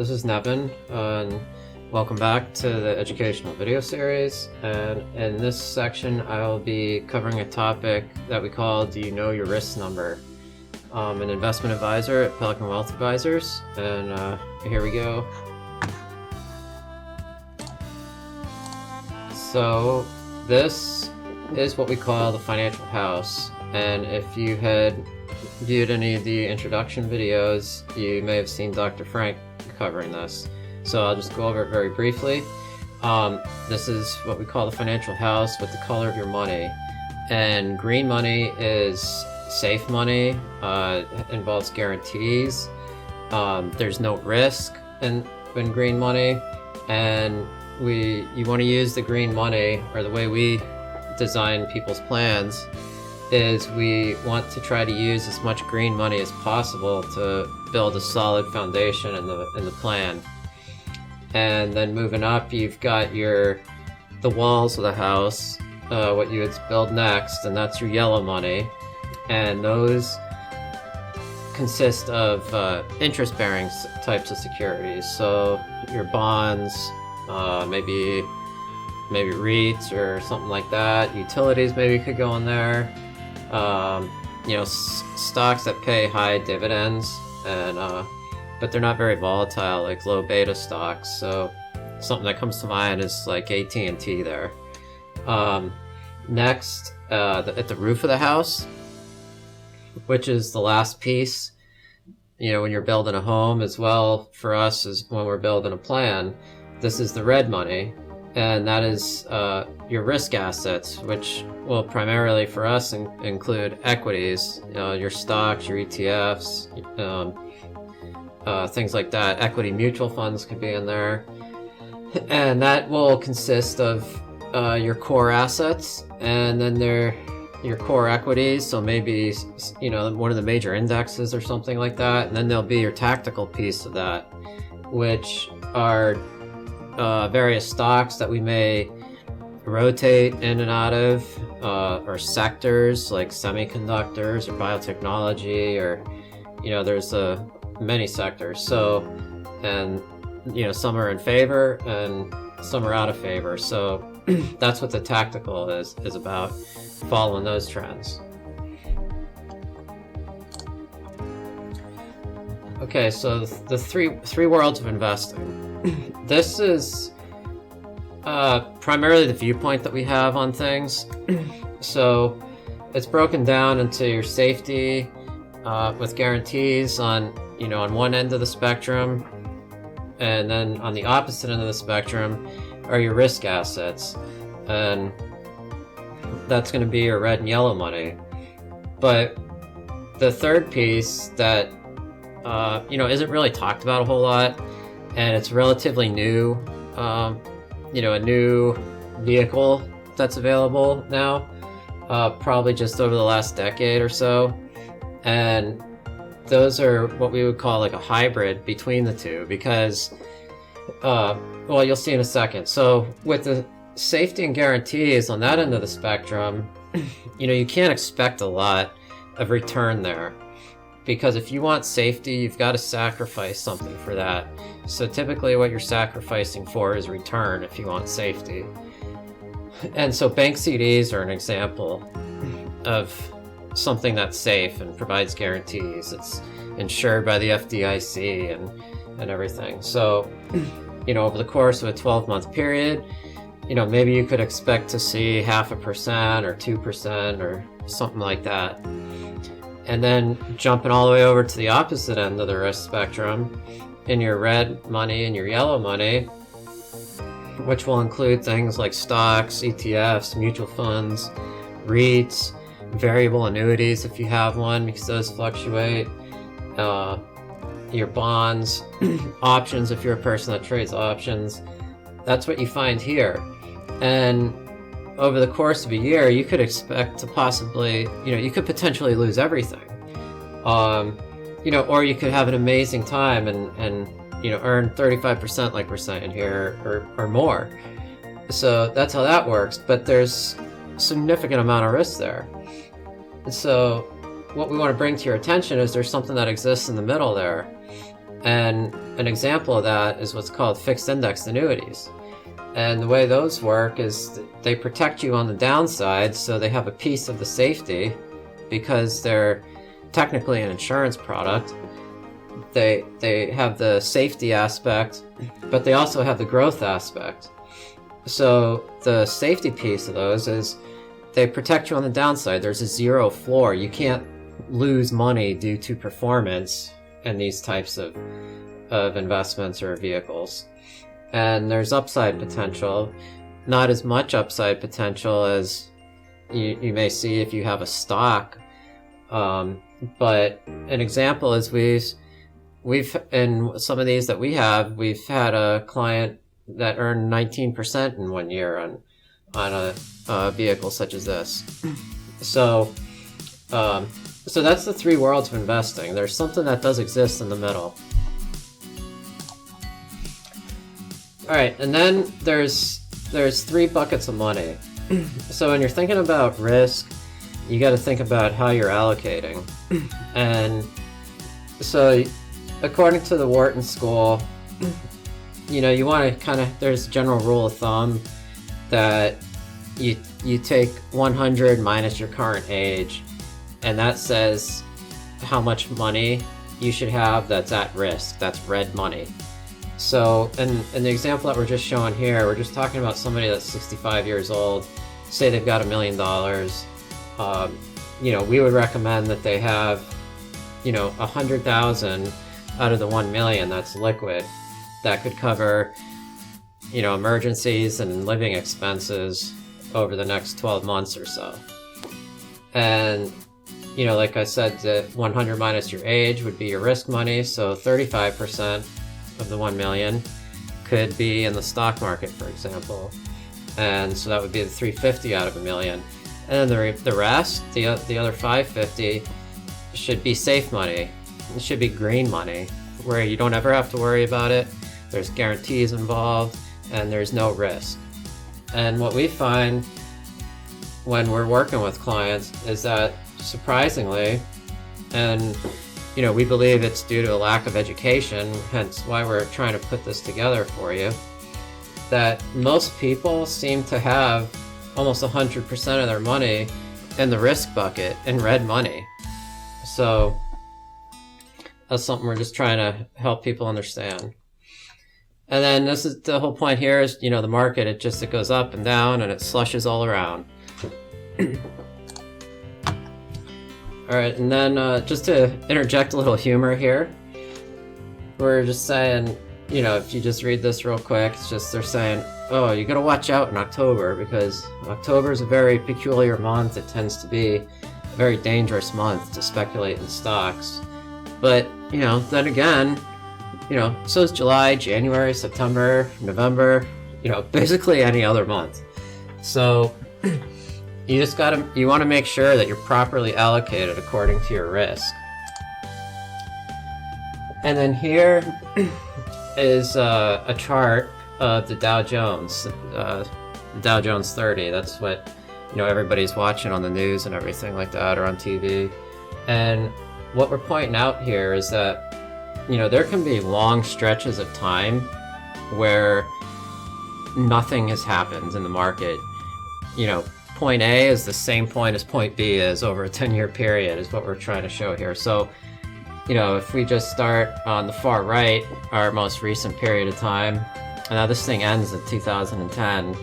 this is Nevin, and welcome back to the educational video series. And in this section, I'll be covering a topic that we call Do You Know Your Risk Number? I'm an investment advisor at Pelican Wealth Advisors, and here we go. So this is what we call the financial house, and if you had viewed any of the introduction videos, you may have seen Dr. Frank covering this. So I'll just go over it very briefly. This is what we call the financial house with the color of your money. And green money is safe money, involves guarantees. There's no risk in green money. And you want to use the green money, or the way we design people's plans is we want to try to use as much green money as possible to build a solid foundation in the plan. And then moving up, you've got the walls of the house, what you would build next, and that's your yellow money. And those consist of interest-bearing types of securities. So your bonds, maybe REITs or something like that. Utilities maybe could go in there. Stocks that pay high dividends, and but they're not very volatile, like low beta stocks. So something that comes to mind is like AT&T there. Next, at the roof of the house, which is the last piece, when you're building a home, as well for us as when we're building a plan, this is the red money. And that is your risk assets, which will primarily for us include equities, your stocks, your ETFs, things like that. Equity mutual funds could be in there. And that will consist of your core assets, and then your core equities, so maybe one of the major indexes or something like that. And then there'll be your tactical piece of that, which are various stocks that we may rotate in and out of, or sectors like semiconductors or biotechnology, or there's many sectors. So, and some are in favor and some are out of favor. So that's what the tactical is about, following those trends. Okay, so the three worlds of investing. This is primarily the viewpoint that we have on things. So it's broken down into your safety with guarantees on one end of the spectrum, and then on the opposite end of the spectrum are your risk assets, and that's going to be your red and yellow money. But the third piece that isn't really talked about a whole lot, and it's relatively new, a new vehicle that's available now, probably just over the last decade or so. And those are what we would call like a hybrid between the two, because, you'll see in a second. So with the safety and guarantees on that end of the spectrum, you can't expect a lot of return there. Because if you want safety, you've got to sacrifice something for that. So typically what you're sacrificing for is return if you want safety. And so bank CDs are an example of something that's safe and provides guarantees. It's insured by the FDIC and everything. So, over the course of a 12-month period, maybe you could expect to see 0.5% or 2% or something like that. And then jumping all the way over to the opposite end of the risk spectrum, in your red money and your yellow money, which will include things like stocks, ETFs, mutual funds, REITs, variable annuities if you have one, because those fluctuate, your bonds, options if you're a person that trades options. That's what you find here. And over the course of a year, you could expect to possibly, you could potentially lose everything. Or you could have an amazing time and earn 35% like we're saying here, or more. So that's how that works, but there's a significant amount of risk there. And so what we want to bring to your attention is there's something that exists in the middle there. And an example of that is what's called fixed indexed annuities. And the way those work is they protect you on the downside, so they have a piece of the safety because they're technically an insurance product. They have the safety aspect, but they also have the growth aspect. So the safety piece of those is they protect you on the downside. There's a zero floor. You can't lose money due to performance in these types of investments or vehicles. And there's upside potential, not as much upside potential as you may see if you have a stock. But an example is we've in some of these that we've had a client that earned 19% in 1 year on a vehicle such as this. So that's the three worlds of investing. There's something that does exist in the middle. All right, and then there's three buckets of money. So when you're thinking about risk, you got to think about how you're allocating. And so according to the Wharton School, you want to kind of, there's a general rule of thumb that you take 100 minus your current age, and that says how much money you should have that's at risk, that's red money. So in the example that we're just showing here, we're just talking about somebody that's 65 years old, say they've got $1 million. We would recommend that they have 100,000 out of the 1 million that's liquid, that could cover emergencies and living expenses over the next 12 months or so. And like I said, the 100 minus your age would be your risk money, so 35% of the 1 million could be in the stock market, for example, and so that would be the 350 out of $1 million. And then the rest, the other 550, should be safe money. It should be green money, where you don't ever have to worry about it. There's guarantees involved, and there's no risk. And what we find when we're working with clients is that, surprisingly, and we believe it's due to a lack of education, hence why we're trying to put this together for you, that most people seem to have almost 100% of their money in the risk bucket in red money. So that's something we're just trying to help people understand. And then this is the whole point here is, the market, it goes up and down and it slushes all around. All right, and then just to interject a little humor here, we're just saying, if you just read this real quick, it's just they're saying, oh, you got to watch out in October because October is a very peculiar month. It tends to be a very dangerous month to speculate in stocks. But, then again, so is July, January, September, November, basically any other month. So you want to make sure that you're properly allocated according to your risk. And then here is a chart of the Dow Jones, the Dow Jones 30. That's what everybody's watching on the news and everything like that, or on TV. And what we're pointing out here is that there can be long stretches of time where nothing has happened in the market. Point A is the same point as point B is over a 10-year period is what we're trying to show here. So, if we just start on the far right, our most recent period of time, and now this thing ends in 2010,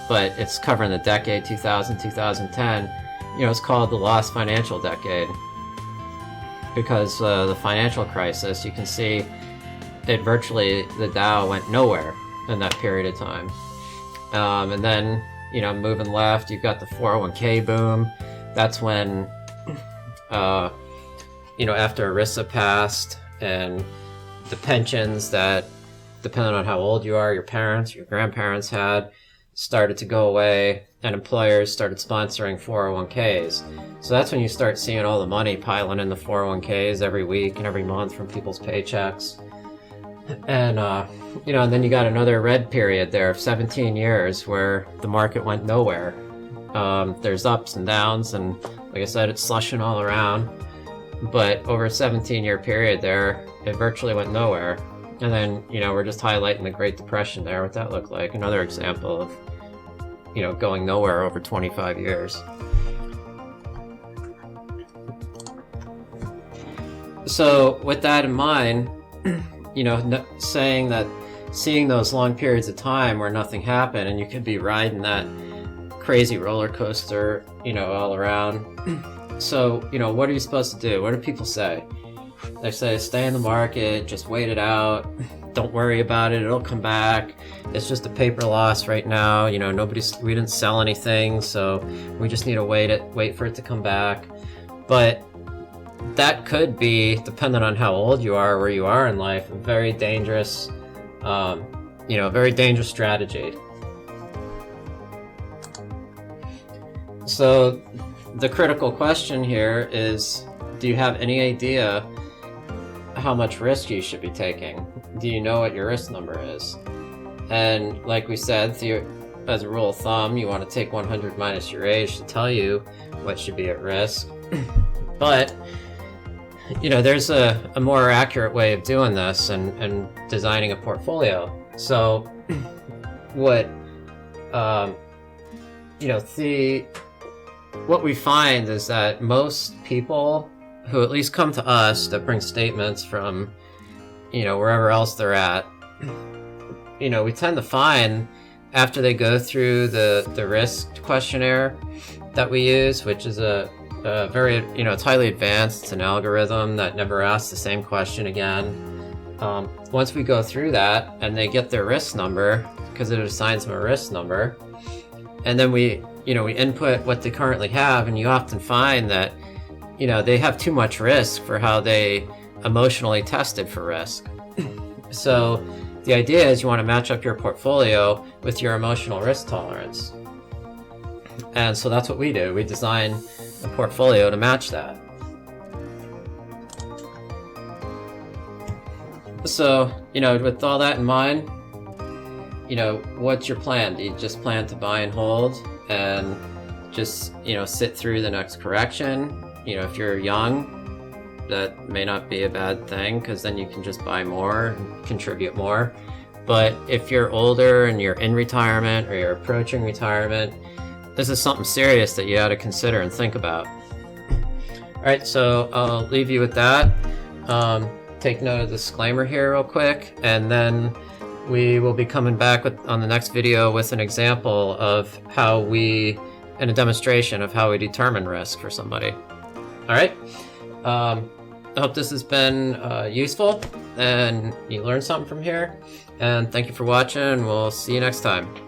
but it's covering the decade 2000-2010, it's called the lost financial decade. Because the financial crisis, you can see the Dow went nowhere in that period of time. And then, moving left, you've got the 401k boom. That's when, after ERISA passed and the pensions that, depending on how old you are, your parents, your grandparents had, started to go away, and employers started sponsoring 401ks. So that's when you start seeing all the money piling in the 401ks every week and every month from people's paychecks. And, and then you got another red period there of 17 years where the market went nowhere. There's ups and downs, and like I said, it's slushing all around. but over a 17-year period there, it virtually went nowhere. And then, we're just highlighting the Great Depression there, what that looked like. Another example of, going nowhere over 25 years. So with that in mind, saying that seeing those long periods of time where nothing happened and you could be riding that crazy roller coaster, all around. So, what are you supposed to do? What do people say? They say, stay in the market, just wait it out. Don't worry about it. It'll come back. It's just a paper loss right now. We didn't sell anything, so we just need to wait for it to come back. But that could be, depending on how old you are, where you are in life, a very dangerous, very dangerous strategy. So the critical question here is, do you have any idea how much risk you should be taking? Do you know what your risk number is? And like we said, as a rule of thumb, you want to take 100 minus your age to tell you what should be at risk. But there's a more accurate way of doing this and designing a portfolio. So what we find is that most people who at least come to us that bring statements from wherever else they're at, we tend to find after they go through the risk questionnaire that we use, which is a very, it's highly advanced. It's an algorithm that never asks the same question again. Once we go through that and they get their risk number, because it assigns them a risk number, and then we input what they currently have, and you often find that, they have too much risk for how they emotionally tested for risk. So the idea is you want to match up your portfolio with your emotional risk tolerance. And so that's what we do. We design a portfolio to match that. So, with all that in mind, what's your plan? Do you just plan to buy and hold and just, sit through the next correction? If you're young, that may not be a bad thing, because then you can just buy more and contribute more. But if you're older and you're in retirement or you're approaching retirement, this is something serious that you ought to consider and think about. All right, so I'll leave you with that. Take note of the disclaimer here real quick, and then we will be coming back on the next video with an example of and a demonstration of how we determine risk for somebody. All right. I hope this has been useful and you learned something from here. And thank you for watching. We'll see you next time.